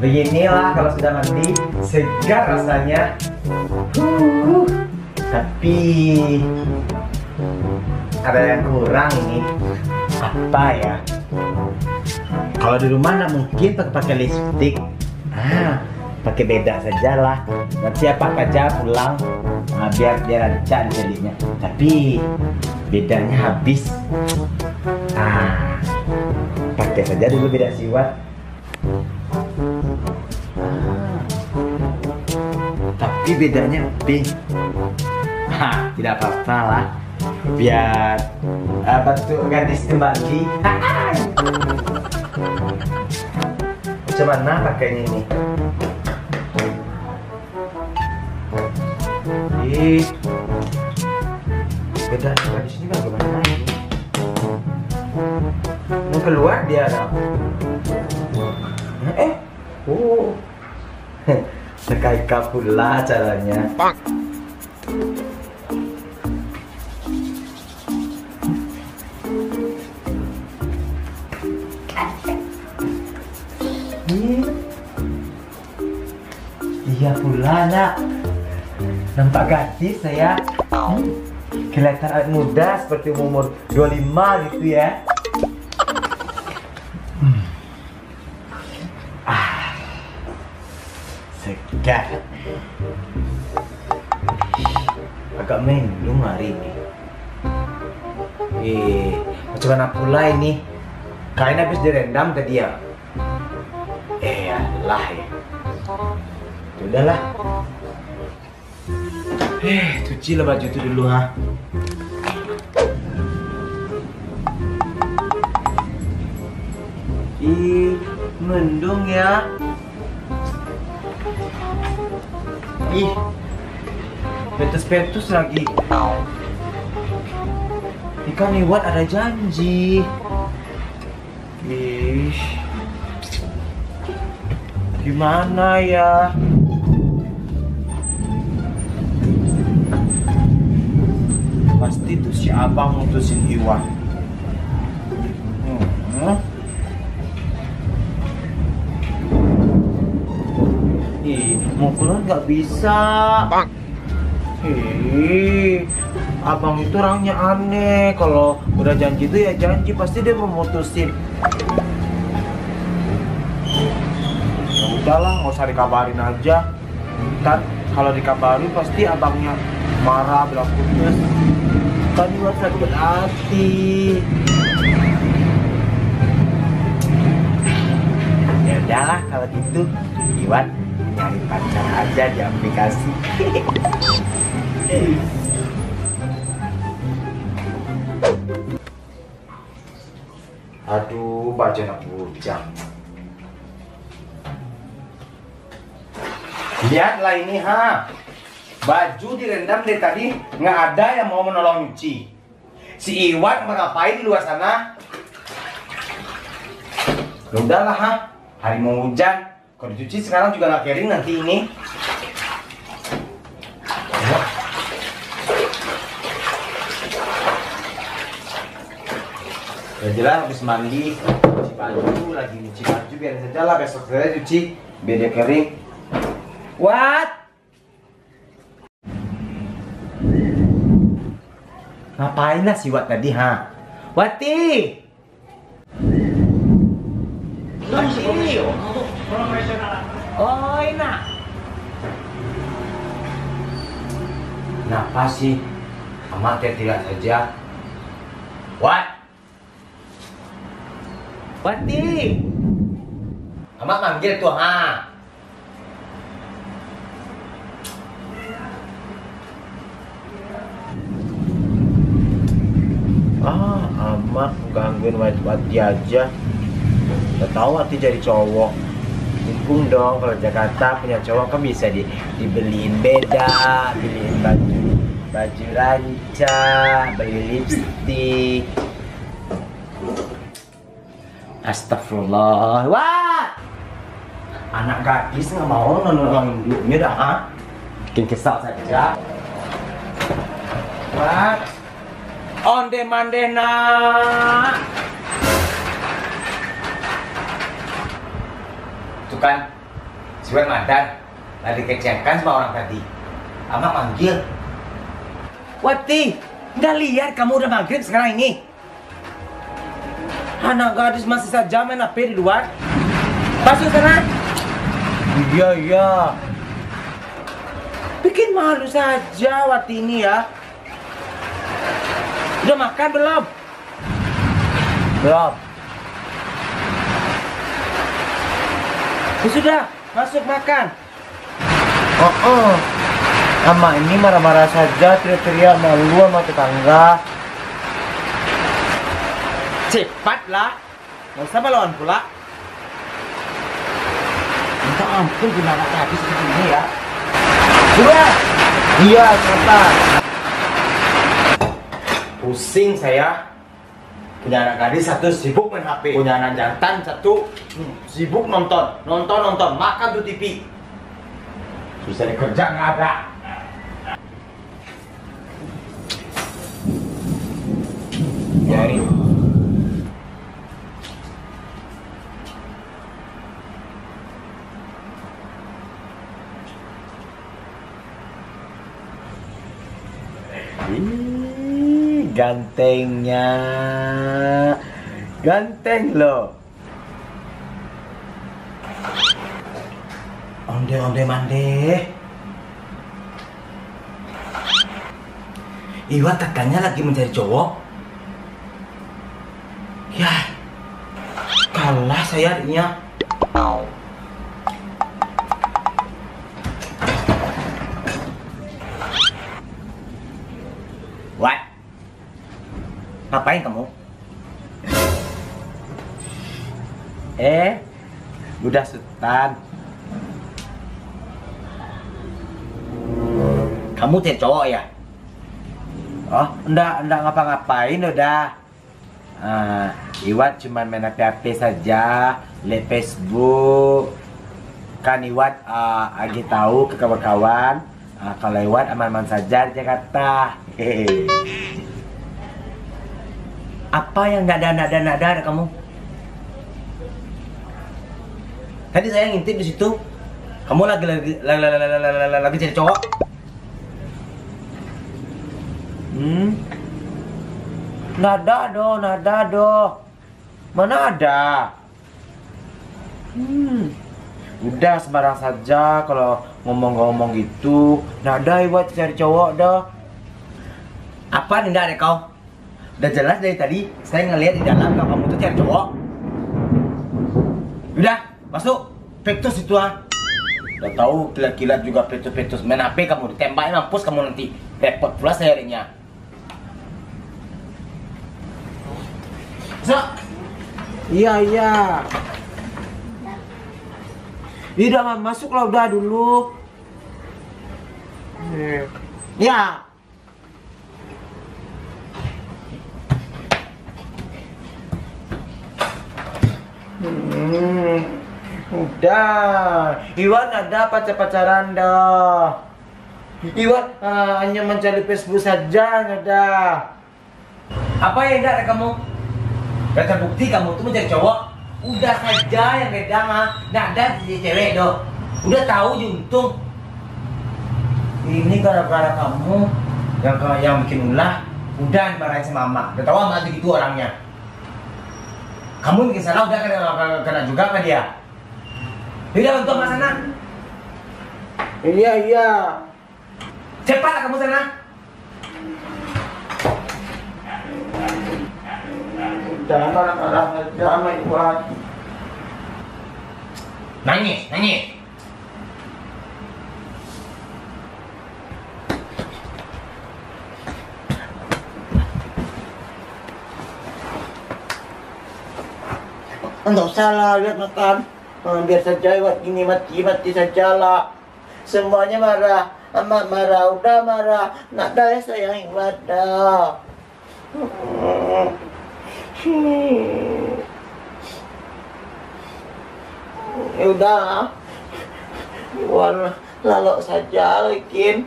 Beginilah kalau sudah mandi, segar rasanya. Tapi ada yang kurang ini. Apa ya? Kalau di rumah nggak mungkin pakai lipstick. Pakai beda sajalah. Nanti apa aja pulang, biar rancang jadinya. Tapi bedanya habis. Pakai saja dulu beda siwat. Tapi bedanya pink. Tidak apa-apa lah. Biar bentuk gadis kembali. Macam mana pakainya ini? Beda gadis ini bagaimana ini? Mau keluar dia dong. Sekaika pula caranya. Iya pula nak. Nampak gadis saya. Kelihatan awet muda seperti umur 25 gitu ya. Segar. Agak mendung hari ini. Macam mana pula ini? Kain habis direndam tadi ya. Alah ya. Udahlah. Cuci lah baju itu dulu mendung ya. Petus-petus lagi. Ikan lewat ada janji. Gimana ya? Pasti tuh si abang mutusin Iwan. Mau keluar nggak bisa. Abang itu orangnya aneh. Kalau udah janji itu ya janji, pasti dia mau mutusin. Ya udahlah, nggak usah dikabarin aja. Ntar kalau dikabarin pasti abangnya marah, bilang putus. Kan Iwan sakit hati. Ya udahlah kalau gitu, Iwan nyari pacar aja di aplikasi. Aduh, baju anak bujang. Lihatlah ini baju direndam dari tadi, nggak ada yang mau menolong nyuci. Si Iwan ngapain di luar sana? Udahlah hari mau hujan. Kalau dicuci sekarang juga nggak kering nanti ini. Ya jelas habis mandi, cuci baju, lagi nyuci baju, biarin saja lah, besok saya cuci, biar dia kering. What? Ngapain lah si Wat tadi Wati? Oh, enak. Kenapa sih? Amat tidak saja. What? Wati. Amat manggil tuh Amat gangguin Wati aja. Udah tahu Wati jadi cowok. Untung dong kalau Jakarta punya cowok kan bisa dibeliin beda, beliin baju ranca, beli lipstick. Astagfirullah. Wah, anak gadis nggak mau nolongin induknya dah bikin kesal saja. Wah, onde mandena. Tuh kan, Si Madan lagi kecengkan sama orang tadi. Amak manggil. Wati, nggak lihat kamu udah maghrib sekarang ini? Anak gadis masih saja main HP di luar. Masuk sana. Iya. Bikin malu saja Wati ini ya. Udah makan belum? Belum. Ya sudah, masuk makan. Ama ini marah-marah saja, teriak-teriak malu sama tetangga. Cepatlah, nggak usah melawan pula. Minta ampun guna anak habis seperti ini ya. Dua. Iya, cepat. Pusing saya. Punya anak gadis satu sibuk main HP, punya anak jantan satu sibuk nonton, makan tuh TV. Susah kerja nggak ada. Jadi gantengnya, ganteng loh. Onde mande. Iwa katanya lagi mencari cowok. Ya, kalah saya adiknya. What? Ngapain kamu? Udah Sultan. Kamu cari cowok ya? Oh, enggak ngapa-ngapain udah. Iwat cuma main HP saja, lihat Facebook. Kan Iwat lagi tahu ke kawan-kawan kalau Iwat aman-aman saja di Jakarta. Apa yang nggak ada kamu? Tadi saya ngintip di situ. Kamu lagi cari cowok? Nada do. Mana ada? Udah sembarang saja kalau ngomong gitu. Nada Iwat cari cowok dah. Apa nih ada kau? Udah jelas dari tadi saya ngelihat di dalam kalau kamu tuh cari cowok. Udah masuk petus itu Udah tahu kilat-kilat juga petus main HP kamu ditembakin mampus kamu nanti repot pula saya harinya. So. Iya. Udah masuklah udah dulu. Ya. Udah, Iwan ada pacaran dah. Iwan hanya mencari Facebook saja, ada. Apa yang tidak ada kamu? Udah terbukti kamu tuh mencari cowok. Udah saja yang beda nggak ada si cewek doh. Udah tahu juntung. Ini gara-gara kamu yang bikin ulah. Udah dimarahin sama mama. Udah tahu mama gitu orangnya. Kamu bikin salah udah kena juga kan dia. Udah untuk ke sana. Iya. Cepatlah kamu sana. Jangan marah-marah aja sama Iwan. Nangis. Enggak usah lah, lihat makan. Biar saja Iwan ini mati saja lah. Semuanya marah. Amat marah, udah marah. Nak dah sayang Iwan dah. Ya udah. Iwan lalu saja bikin.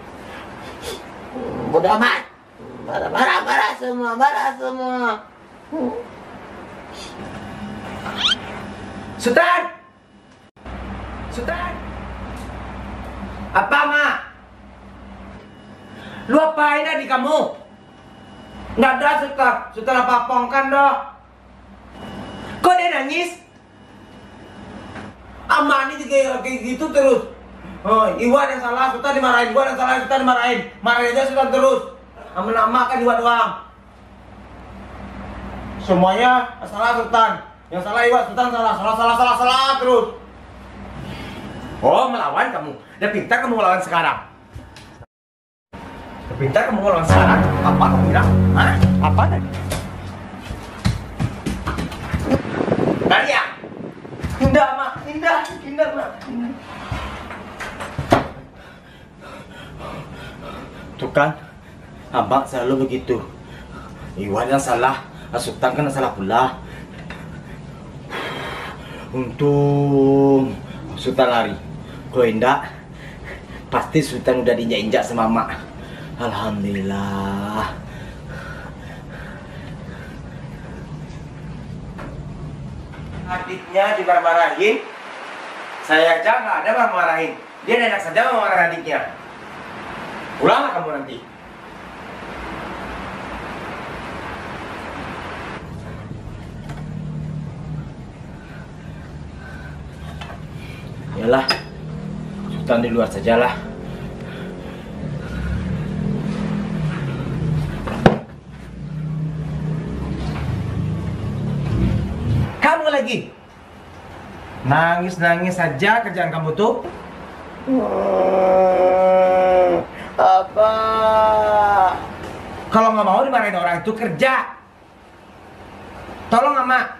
Bodoh amat. Marah semua. Sultan. Apa, Mak? Lu apain adik kamu? Nggak ada, Suster. Suster apa-apong kan, dok? Kok dia nangis? Ama ini kayak gitu terus. Oh, Iwan yang salah, Suster dimarahin. Iwan yang salah, Suster dimarahin. Marahin aja Suster terus. Nama kan Iwan doang. Semuanya salah Sultan. Yang salah Iwan, Sultan salah. Salah terus. Oh, melawan kamu. Udah pintar kamu melawan sekarang. Udah pintar kamu melawan sekarang. Apa kamu bilang? Hah? Apa tadi? Nadia. Indah, Mak. Indah, Mak. Tuh kan, Abang selalu begitu. Iwan yang salah, Sultan kan yang salah pula. Untung Sultan lari. Kalau enggak, pasti Sultan udah diinjak-injak sama Mak. Alhamdulillah. Adiknya dimarah-marahin. Saya aja nggak ada marah-marahin. Dia enak saja memarah adiknya. Pulanglah kamu nanti. Yalah, Sultan di luar sajalah. Kamu lagi nangis saja kerjaan kamu tuh. Apa? Kalau nggak mau dimarahin orang itu kerja. Tolong, Ama.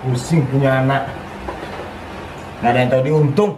Pusing punya anak. Nggak ada yang tahu diuntung.